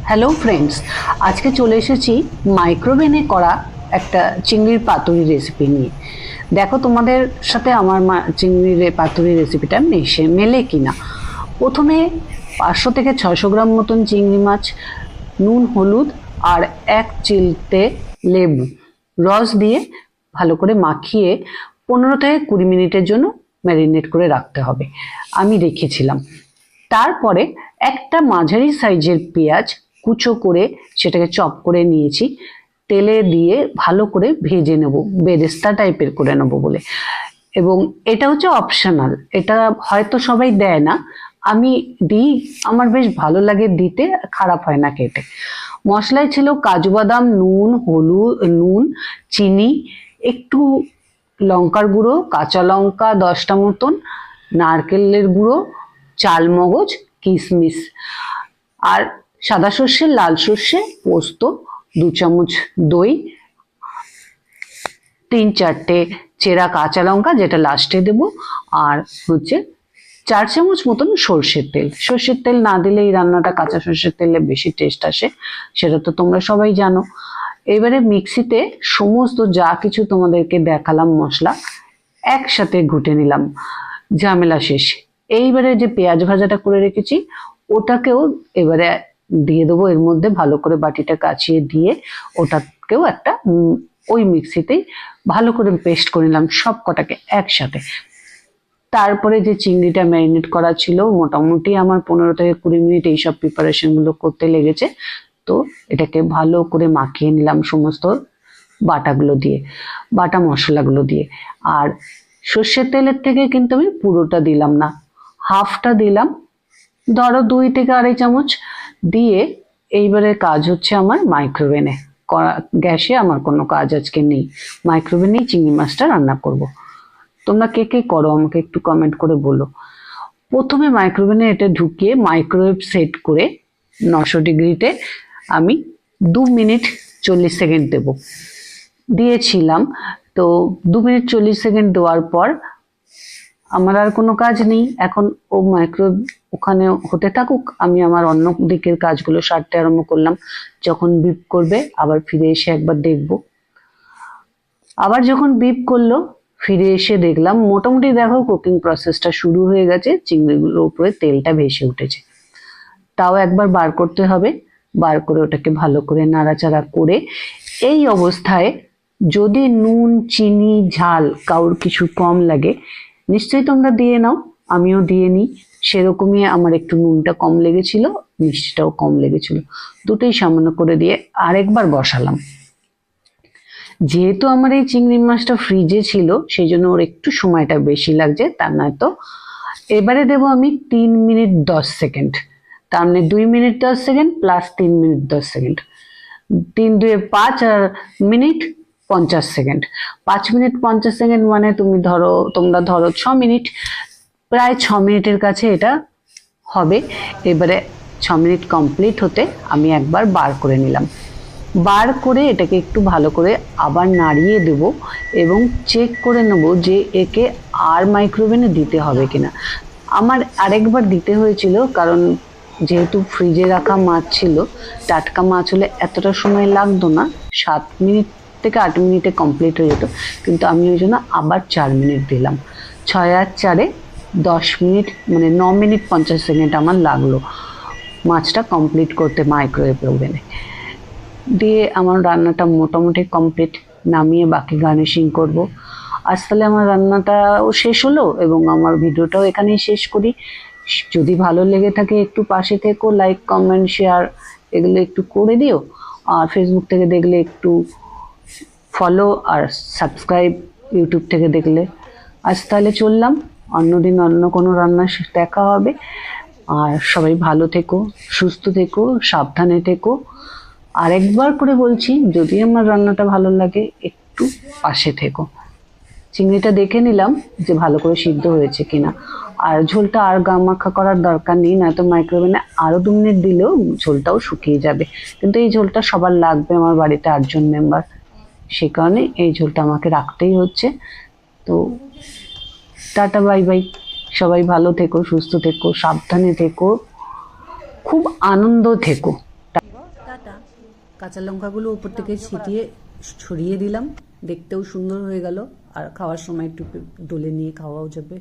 Hello friends, আজকে চলে এসেছি মাইক্রোওভেনে করা একটা চিংড়ির পাতুরি রেসিপি নিয়ে। দেখো তোমাদের সাথে আমার চিংড়ির পাতুরি রেসিপিটা মেলে কিনা। প্রথমে 500 থেকে 600 গ্রাম মতন চিংড়ি মাছ, নুন হলুদ আর 1 চিলতে লেবু রস দিয়ে ভালো করে মাখিয়ে 15 থেকে 20 মিনিটের জন্য ম্যারিনেট করে রাখতে হবে, আমি রেখেছিলাম। তারপরে একটা মাঝারি সাইজের পেঁয়াজ কুচো করে সেটাকে চপ করে নিয়েছি, তেলে দিয়ে ভালো করে ভেজে নেব, বেরেস্তা টাইপের করে নেব বলে। এবং এটা হচ্ছে অপশনাল, এটা হয়তো সবাই দেয় না, আমি দিই, আমার বেশ ভালো লাগে দিতে, খারাপ হয় না খেতে। মশলায় ছিল কাজু বাদাম, নুন, চিনি, একটু লঙ্কার গুঁড়ো, কাঁচা লঙ্কা 10টা মতন, নারকেলের গুঁড়ো, চালমগজ, কিশমিশ, আর সাদা সর্ষে, লাল সর্ষে, পোস্ত, 2 চামচ দই, 3-4টে চেরা কাঁচা লঙ্কা যেটা লাস্টে দেব, আর হচ্ছে 4 চামচ মতন সর্ষের তেল। সর্ষের তেল না দিলে এই রান্নাটা কাঁচা সর্ষের তেলে বেশি টেস্ট আসে, সেটা তো তোমরা সবাই জানো। এবারে মিক্সিতে সমস্ত যা কিছু তোমাদেরকে দেখালাম মশলা একসাথে ঘুটে নিলাম, ঝামেলা শেষ। এইবারে যে পেঁয়াজ ভাজাটা করে রেখেছি ওটাকেও এবারে দিয়ে দেবো এর মধ্যে, ভালো করে বাটিটা কাচিয়ে দিয়ে ওটাকেও একটা ওই মিক্সিতেই ভালো করে পেস্ট করে নিলাম সব কটাকে একসাথে। তারপরে যে চিংড়িটা ম্যারিনেট করা ছিল, মোটামুটি আমার 15 থেকে 20 মিনিট এইসব প্রিপারেশন গুলো করতে লেগেছে। তো এটাকে ভালো করে মাখিয়ে নিলাম সমস্ত বাটাগুলো দিয়ে, বাটা মশলাগুলো দিয়ে। আর সর্ষের তেলের থেকে কিন্তু আমি পুরোটা দিলাম না, হাফটা দিলাম, ধরো 2 থেকে 2.5 চামচ দিয়ে। এইবারে কাজ হচ্ছে আমার মাইক্রোওভেনে, গ্যাসে আমার কোনো কাজ আজকে নেই, মাইক্রোওভেনেই চিংড়ি মাছটা রান্না করব। তোমরা কে কে করো আমাকে একটু কমেন্ট করে বলো। প্রথমে মাইক্রোওভেনে এটা ঢুকিয়ে মাইক্রোওয়েভ সেট করে 900 ডিগ্রিতে আমি 2 মিনিট 40 সেকেন্ড দেব, দিয়েছিলাম। তো 2 মিনিট 40 সেকেন্ড দেওয়ার পর আমার আর কোনো কাজ নেই, এখন ও মাইক্রোওয়েভ ওখানে হতে থাকুক, আমি আমার অন্য দিকের কাজগুলো সারতে আরম্ভ করলাম। যখন বিপ করবে আবার ফিরে এসে একবার দেখব। আবার যখন বিপ করলো ফিরে এসে দেখলাম মোটামুটি দেখো কুকিং প্রসেসটা শুরু হয়ে গেছে, চিংড়িগুলোর উপরে তেলটা ভেসে উঠেছে। তাও একবার বার করতে হবে, বার করে ওটাকে ভালো করে নাড়াচাড়া করে এই অবস্থায় যদি নুন, চিনি, ঝাল কারোর কিছু কম লাগে নিশ্চয়ই তোমরা দিয়ে নাও, আমিও দিয়ে নিই। সেরকমই আমার একটু নুনটা কম লেগেছিল, মিষ্টিটাও কম লেগেছিল, দুটোই সামান্য করে দিয়ে আরেকবার বসালাম। যেহেতু আমার এই চিংড়ি মাছটা ফ্রিজে ছিল সেই জন্য ওর একটু সময়টা বেশি লাগছে, তা নয়তো। এবারে দেব আমি 3 মিনিট 10 সেকেন্ড, তার মানে 2 minute 10 second plus 3 minute 10 second, 3 2 5 আর মিনিট 50 সেকেন্ড। 5 মিনিট 50 সেকেন্ড মানে তোমরা ধরো 6 মিনিট, প্রায় 6 মিনিটের কাছে এটা হবে। এবারে 6 মিনিট কমপ্লিট হতে আমি একবার বার করে নিলাম, বার করে এটাকে একটু ভালো করে আবার নাড়িয়ে দেব এবং চেক করে নেব যে একে আর মাইক্রোওভেনে দিতে হবে কিনা। আমার আরেকবার দিতে হয়েছিল, কারণ যেহেতু ফ্রিজে রাখা মাছ ছিল, টাটকা মাছ হলে এতটা সময় লাগতো না, 7 মিনিট থেকে 8 মিনিটে কমপ্লিট হয়ে যেত, কিন্তু আমি ওই জন্য আবার 4 মিনিট দিলাম। 6 আর 4 10 মিনিট, মানে 9 মিনিট 50 সেকেন্ড আমার লাগলো মাছটা কমপ্লিট করতে মাইক্রোওয়েভ ওভেনে দিয়ে। আমার রান্নাটা মোটামুটি কমপ্লিট, নামিয়ে বাকি গার্নিশিং করব। আজ তাহলে আমার রান্নাটাও শেষ হলো এবং আমার ভিডিওটাও এখানেই শেষ করি। যদি ভালো লেগে থাকে একটু পাশে থেকো, লাইক, কমেন্ট, শেয়ার এগুলো একটু করে দিও। আর ফেসবুক থেকে দেখলে একটু ফলো আর সাবস্ক্রাইব, ইউটিউব থেকে দেখলে। আজ তাহলে চললাম, অন্যদিন অন্য কোনো রান্না দেখা হবে। আর সবাই ভালো থেকো, সুস্থ থেকো, সাবধানে থেকো। আরেকবার করে বলছি, যদি আমার রান্নাটা ভালো লাগে একটু পাশে থেকো। চিংড়িটা দেখে নিলাম যে ভালো করে সিদ্ধ হয়েছে কিনা, আর ঝোলটা আর গামাখা করার দরকার নেই, নয়তো মাইক্রোওভেনে আরো 2 মিনিট দিলেও ঝোলটাও শুকিয়ে যাবে। কিন্তু এই ঝোলটা সবার লাগবে, আমার বাড়িতে 8 জন মেম্বার, সে কারণে এই ঝোলটা আমাকে রাখতেই হচ্ছে। তো টাটা, বাই বাই, সবাই ভালো থেকো, সুস্থ থেকো, সাবধানে থেকো, খুব আনন্দ থেকো। কাঁচা লঙ্কাগুলো উপর থেকে ছিটিয়ে ছড়িয়ে দিলাম, দেখতেও সুন্দর হয়ে গেল আর খাওয়ার সময় একটু ডলে নিয়ে খাওয়াও যাবে।